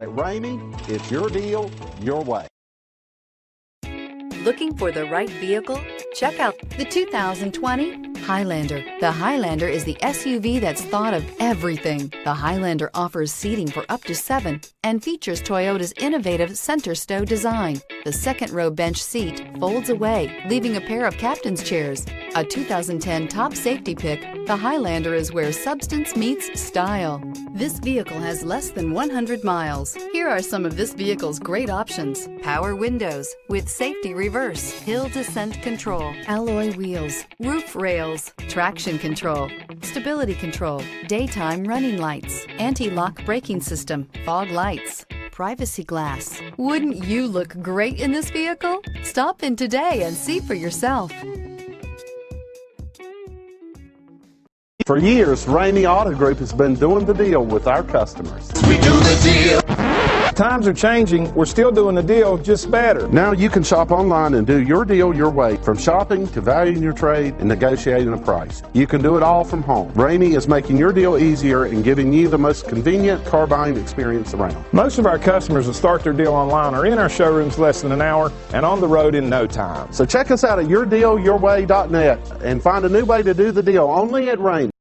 At Ramey, it's your deal, your way. Looking for the right vehicle? Check out the 2020 Highlander. The Highlander is the SUV that's thought of everything. The Highlander offers seating for up to 7 and features Toyota's innovative center stow design. The second row bench seat folds away, leaving a pair of captain's chairs. A 2010 top safety pick, the Highlander is where substance meets style. This vehicle has less than 100 miles. Here are some of this vehicle's great options: power windows with safety reverse, hill descent control, alloy wheels, roof rails, traction control, stability control, daytime running lights, anti-lock braking system, fog lights, privacy glass. Wouldn't you look great in this vehicle? Stop in today and see for yourself. For years, Ramey Auto Group has been doing the deal with our customers. We do the deal. Times are changing. We're still doing the deal, just better. Now you can shop online and do your deal your way, from shopping to valuing your trade and negotiating a price. You can do it all from home. Ramey is making your deal easier and giving you the most convenient car buying experience around. Most of our customers that start their deal online are in our showrooms less than an hour and on the road in no time. So check us out at yourdealyourway.net and find a new way to do the deal only at Ramey.